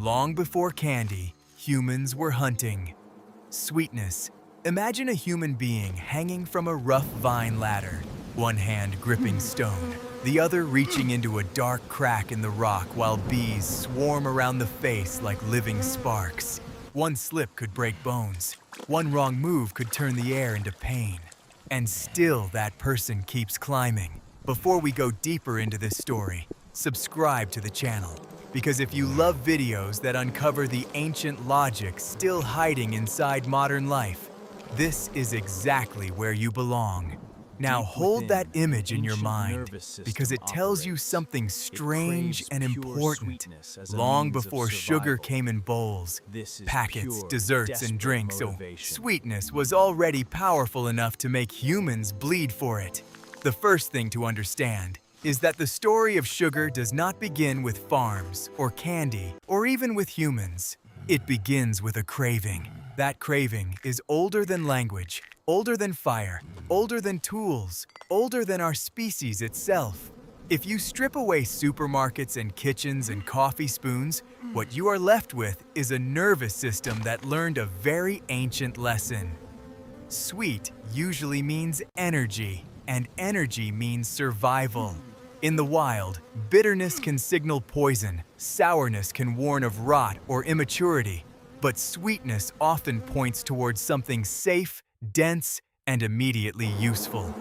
Long before candy, humans were hunting. Sweetness. Imagine a human being hanging from a rough vine ladder, one hand gripping stone, the other reaching into a dark crack in the rock while bees swarm around the face like living sparks. One slip could break bones. One wrong move could turn the air into pain. And still that person keeps climbing. Before we go deeper into this story, subscribe to the channel. Because if you love videos that uncover the ancient logic still hiding inside modern life, this is exactly where you belong. Now hold that image in your mind, because it tells you something strange and important. Long before sugar came in bowls, packets, desserts, and drinks, sweetness was already powerful enough to make humans bleed for it. The first thing to understand is that the story of sugar does not begin with farms, or candy, or even with humans. It begins with a craving. That craving is older than language, older than fire, older than tools, older than our species itself. If you strip away supermarkets and kitchens and coffee spoons, what you are left with is a nervous system that learned a very ancient lesson. Sweet usually means energy, and energy means survival. In the wild, bitterness can signal poison, sourness can warn of rot or immaturity, but sweetness often points towards something safe, dense, and immediately useful.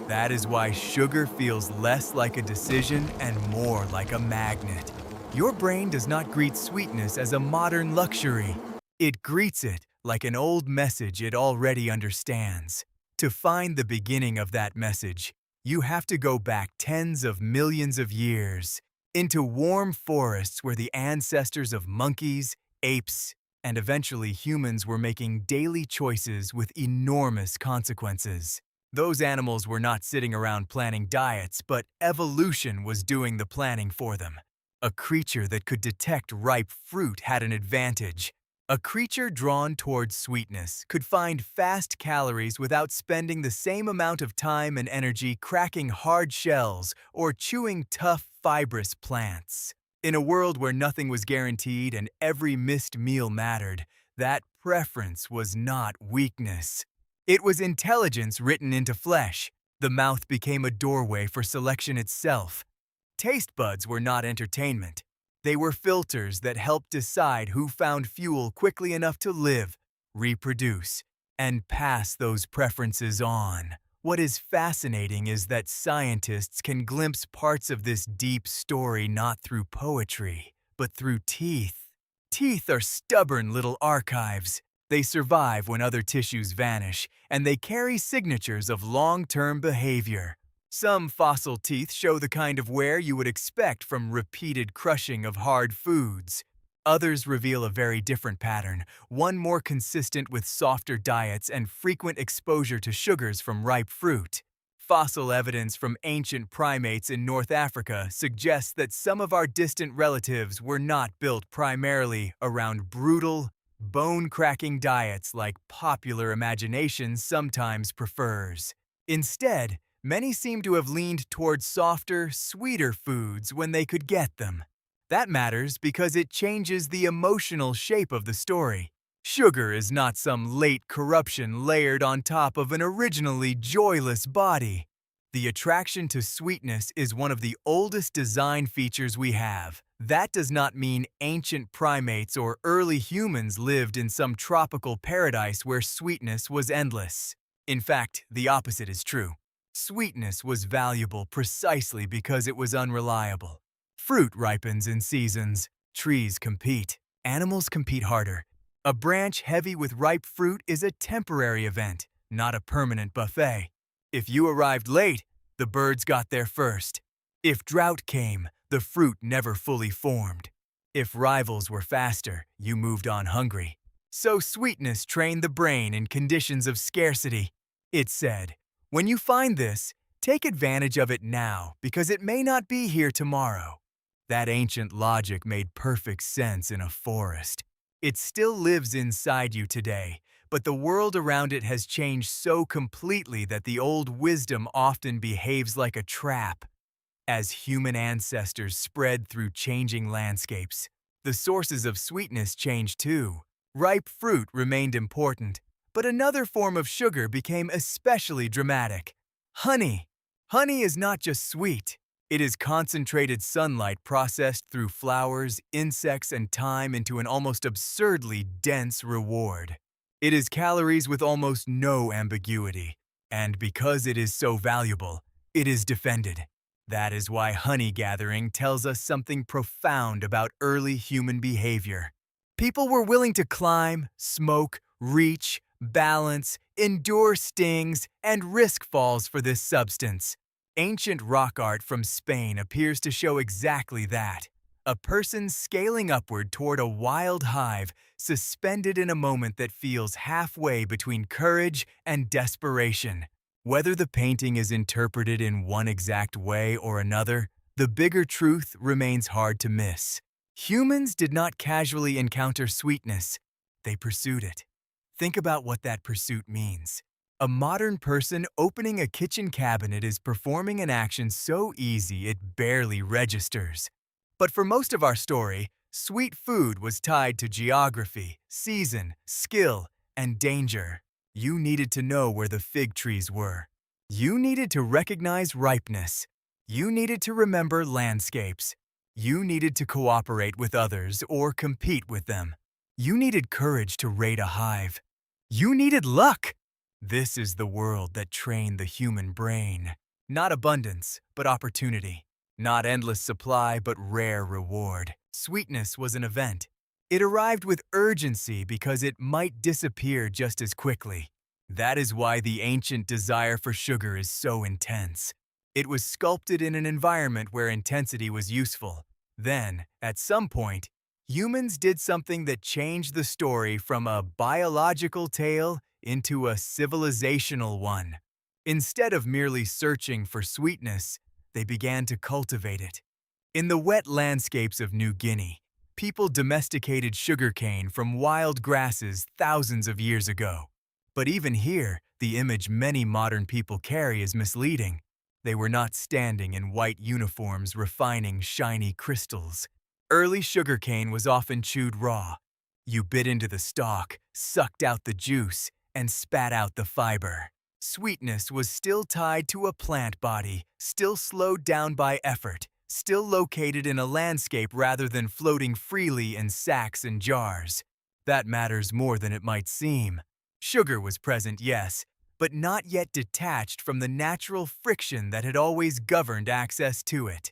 That is why sugar feels less like a decision and more like a magnet. Your brain does not greet sweetness as a modern luxury. It greets it like an old message it already understands. To find the beginning of that message, you have to go back tens of millions of years, into warm forests where the ancestors of monkeys, apes, and eventually humans were making daily choices with enormous consequences. Those animals were not sitting around planning diets, but evolution was doing the planning for them. A creature that could detect ripe fruit had an advantage. A creature drawn towards sweetness could find fast calories without spending the same amount of time and energy cracking hard shells or chewing tough, fibrous plants. In a world where nothing was guaranteed and every missed meal mattered, that preference was not weakness. It was intelligence written into flesh. The mouth became a doorway for selection itself. Taste buds were not entertainment. They were filters that helped decide who found fuel quickly enough to live, reproduce, and pass those preferences on. What is fascinating is that scientists can glimpse parts of this deep story not through poetry, but through teeth. Teeth are stubborn little archives. They survive when other tissues vanish, and they carry signatures of long-term behavior. Some fossil teeth show the kind of wear you would expect from repeated crushing of hard foods. Others reveal a very different pattern, one more consistent with softer diets and frequent exposure to sugars from ripe fruit. Fossil evidence from ancient primates in North Africa suggests that some of our distant relatives were not built primarily around brutal, bone-cracking diets like popular imagination sometimes prefers. Instead, many seem to have leaned towards softer, sweeter foods when they could get them. That matters because it changes the emotional shape of the story. Sugar is not some late corruption layered on top of an originally joyless body. The attraction to sweetness is one of the oldest design features we have. That does not mean ancient primates or early humans lived in some tropical paradise where sweetness was endless. In fact, the opposite is true. Sweetness was valuable precisely because it was unreliable. Fruit ripens in seasons. Trees compete. Animals compete harder. A branch heavy with ripe fruit is a temporary event, not a permanent buffet. If you arrived late, the birds got there first. If drought came, the fruit never fully formed. If rivals were faster, you moved on hungry. So sweetness trained the brain in conditions of scarcity. It said, when you find this, take advantage of it now because it may not be here tomorrow. That ancient logic made perfect sense in a forest. It still lives inside you today, but the world around it has changed so completely that the old wisdom often behaves like a trap. As human ancestors spread through changing landscapes, The sources of sweetness changed too. Ripe fruit remained important, but another form of sugar became especially dramatic: honey. Honey is not just sweet. It is concentrated sunlight processed through flowers, insects, and time into an almost absurdly dense reward. It is calories with almost no ambiguity, and because it is so valuable, it is defended. That is why honey gathering tells us something profound about early human behavior. People were willing to climb, smoke, reach, balance, endure stings, and risk falls for this substance. Ancient rock art from Spain appears to show exactly that. A person scaling upward toward a wild hive, suspended in a moment that feels halfway between courage and desperation. Whether the painting is interpreted in one exact way or another, the bigger truth remains hard to miss. Humans did not casually encounter sweetness, they pursued it. Think about what that pursuit means. A modern person opening a kitchen cabinet is performing an action so easy it barely registers. But for most of our story, sweet food was tied to geography, season, skill, and danger. You needed to know where the fig trees were. You needed to recognize ripeness. You needed to remember landscapes. You needed to cooperate with others or compete with them. You needed courage to raid a hive. You needed luck. This is the world that trained the human brain. Not abundance, but opportunity. Not endless supply, but rare reward. Sweetness was an event. It arrived with urgency because it might disappear just as quickly. That is why the ancient desire for sugar is so intense. It was sculpted in an environment where intensity was useful. Then, at some point, humans did something that changed the story from a biological tale into a civilizational one. Instead of merely searching for sweetness, they began to cultivate it. In the wet landscapes of New Guinea, people domesticated sugarcane from wild grasses thousands of years ago. But even here, the image many modern people carry is misleading. They were not standing in white uniforms refining shiny crystals. Early sugarcane was often chewed raw. You bit into the stalk, sucked out the juice, and spat out the fiber. Sweetness was still tied to a plant body, still slowed down by effort, still located in a landscape rather than floating freely in sacks and jars. That matters more than it might seem. Sugar was present, yes, but not yet detached from the natural friction that had always governed access to it.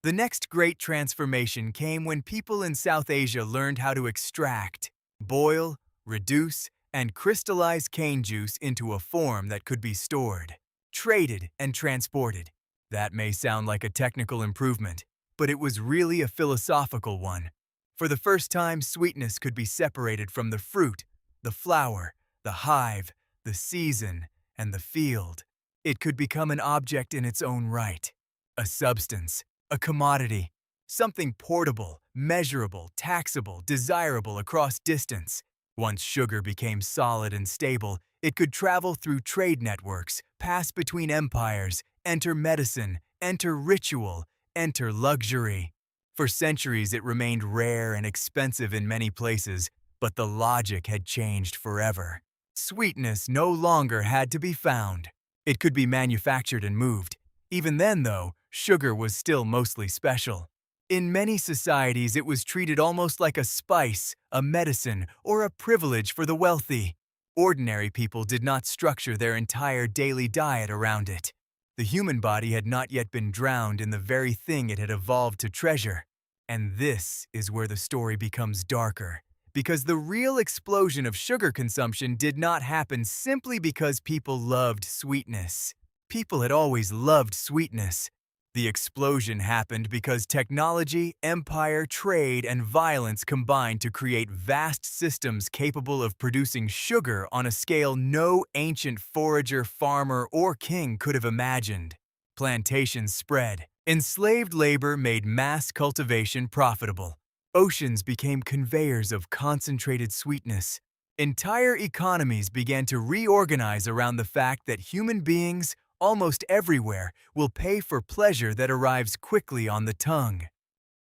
The next great transformation came when people in South Asia learned how to extract, boil, reduce, and crystallize cane juice into a form that could be stored, traded, and transported. That may sound like a technical improvement, but it was really a philosophical one. For the first time, sweetness could be separated from the fruit, the flower, the hive, the season, and the field. It could become an object in its own right, a substance, a commodity, something portable, measurable, taxable, desirable across distance. Once sugar became solid and stable, it could travel through trade networks, pass between empires, enter medicine, enter ritual, enter luxury. For centuries it remained rare and expensive in many places, but the logic had changed forever. Sweetness no longer had to be found. It could be manufactured and moved. Even then, though, sugar was still mostly special. In many societies, it was treated almost like a spice, a medicine, or a privilege for the wealthy. Ordinary people did not structure their entire daily diet around it. The human body had not yet been drowned in the very thing it had evolved to treasure. And this is where the story becomes darker, because the real explosion of sugar consumption did not happen simply because people loved sweetness. People had always loved sweetness. The explosion happened because technology, empire, trade, and violence combined to create vast systems capable of producing sugar on a scale no ancient forager, farmer, or king could have imagined. Plantations spread. Enslaved labor made mass cultivation profitable. Oceans became conveyors of concentrated sweetness. Entire economies began to reorganize around the fact that human beings, almost everywhere, will pay for pleasure that arrives quickly on the tongue.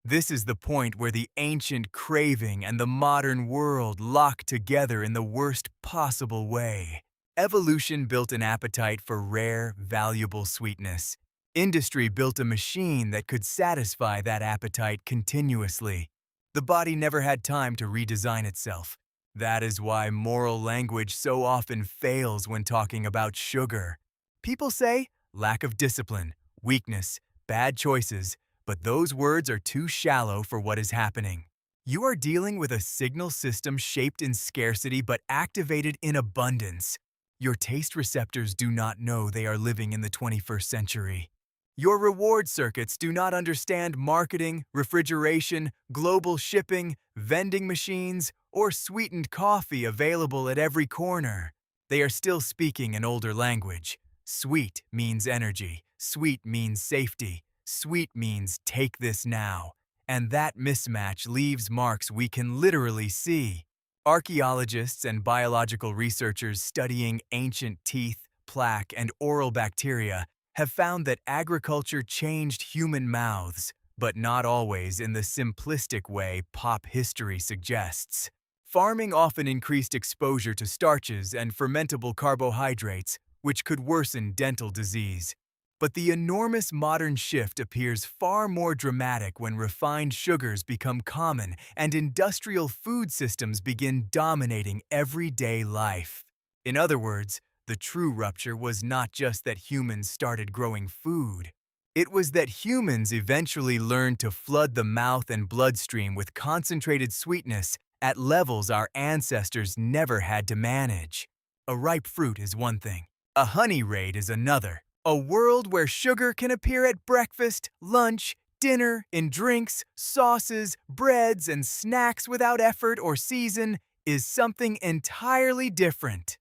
This is the point where the ancient craving and the modern world lock together in the worst possible way. Evolution built an appetite for rare, valuable sweetness. Industry built a machine that could satisfy that appetite continuously. The body never had time to redesign itself. That is why moral language so often fails when talking about sugar. People say lack of discipline, weakness, bad choices, but those words are too shallow for what is happening. You are dealing with a signal system shaped in scarcity but activated in abundance. Your taste receptors do not know they are living in the 21st century. Your reward circuits do not understand marketing, refrigeration, global shipping, vending machines, or sweetened coffee available at every corner. They are still speaking an older language. Sweet means energy. Sweet means safety. Sweet means take this now. And that mismatch leaves marks we can literally see. Archaeologists and biological researchers studying ancient teeth, plaque, and oral bacteria have found that agriculture changed human mouths, but not always in the simplistic way pop history suggests. Farming often increased exposure to starches and fermentable carbohydrates, which could worsen dental disease. But the enormous modern shift appears far more dramatic when refined sugars become common and industrial food systems begin dominating everyday life. In other words, the true rupture was not just that humans started growing food. It was that humans eventually learned to flood the mouth and bloodstream with concentrated sweetness at levels our ancestors never had to manage. A ripe fruit is one thing. A honey raid is another. A world where sugar can appear at breakfast, lunch, dinner, in drinks, sauces, breads, and snacks without effort or season is something entirely different.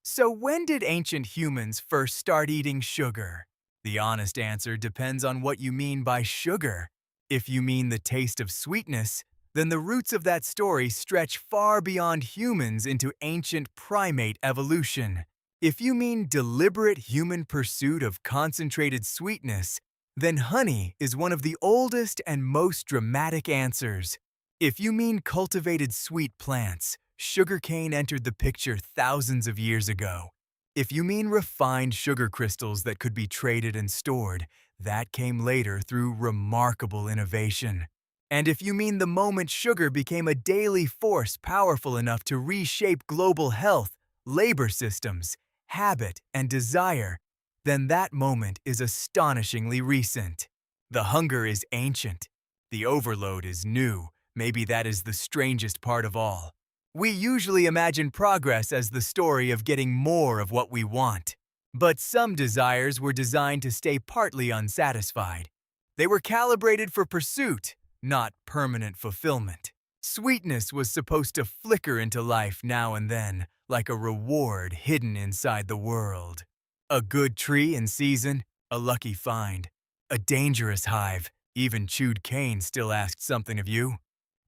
So when did ancient humans first start eating sugar? The honest answer depends on what you mean by sugar. If you mean the taste of sweetness, then the roots of that story stretch far beyond humans into ancient primate evolution. If you mean deliberate human pursuit of concentrated sweetness, then honey is one of the oldest and most dramatic answers. If you mean cultivated sweet plants, sugarcane entered the picture thousands of years ago. If you mean refined sugar crystals that could be traded and stored, that came later through remarkable innovation. And if you mean the moment sugar became a daily force powerful enough to reshape global health, labor systems, habit, and desire, then that moment is astonishingly recent. The hunger is ancient. The overload is new. Maybe that is the strangest part of all. We usually imagine progress as the story of getting more of what we want. But some desires were designed to stay partly unsatisfied. They were calibrated for pursuit, not permanent fulfillment. Sweetness was supposed to flicker into life now and then, like a reward hidden inside the world. A good tree in season, a lucky find. A dangerous hive, even chewed cane still asked something of you.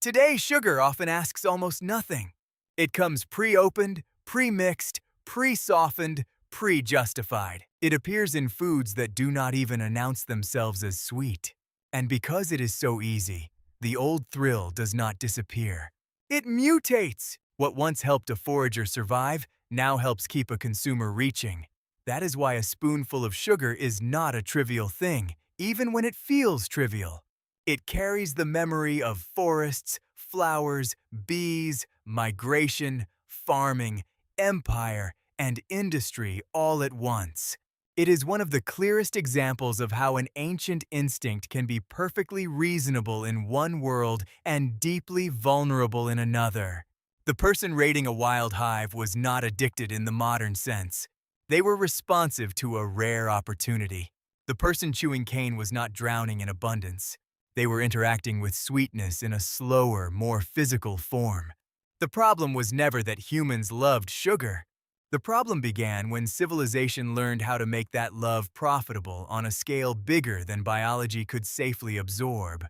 Today, sugar often asks almost nothing. It comes pre-opened, pre-mixed, pre-softened, pre-justified. It appears in foods that do not even announce themselves as sweet. And because it is so easy, the old thrill does not disappear. It mutates. What once helped a forager survive now helps keep a consumer reaching. That is why a spoonful of sugar is not a trivial thing, even when it feels trivial. It carries the memory of forests, flowers, bees, migration, farming, empire, and industry all at once. It is one of the clearest examples of how an ancient instinct can be perfectly reasonable in one world and deeply vulnerable in another. The person raiding a wild hive was not addicted in the modern sense. They were responsive to a rare opportunity. The person chewing cane was not drowning in abundance. They were interacting with sweetness in a slower, more physical form. The problem was never that humans loved sugar. The problem began when civilization learned how to make that love profitable on a scale bigger than biology could safely absorb.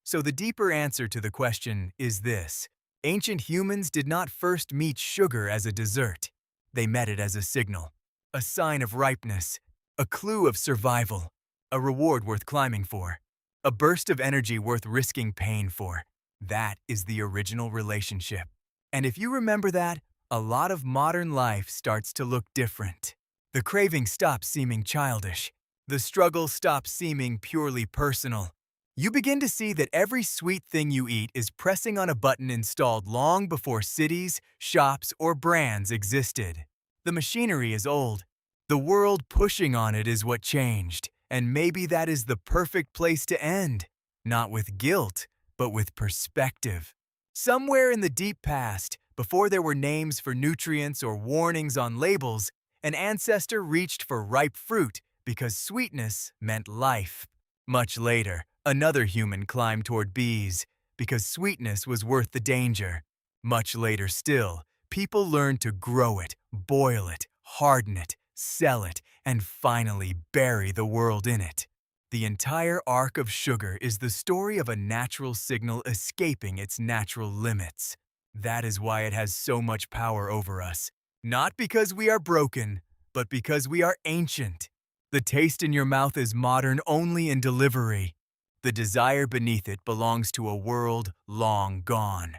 So the deeper answer to the question is this. Ancient humans did not first meet sugar as a dessert. They met it as a signal, a sign of ripeness, a clue of survival, a reward worth climbing for. A burst of energy worth risking pain for. That is the original relationship. And if you remember that, a lot of modern life starts to look different. The craving stops seeming childish. The struggle stops seeming purely personal. You begin to see that every sweet thing you eat is pressing on a button installed long before cities, shops, or brands existed. The machinery is old. The world pushing on it is what changed, and maybe that is the perfect place to end. Not with guilt, but with perspective. Somewhere in the deep past, before there were names for nutrients or warnings on labels, an ancestor reached for ripe fruit because sweetness meant life. Much later, another human climbed toward bees because sweetness was worth the danger. Much later still, people learned to grow it, boil it, harden it, sell it, and finally bury the world in it. The entire arc of sugar is the story of a natural signal escaping its natural limits. That is why it has so much power over us. Not because we are broken, but because we are ancient. The taste in your mouth is modern only in delivery. The desire beneath it belongs to a world long gone.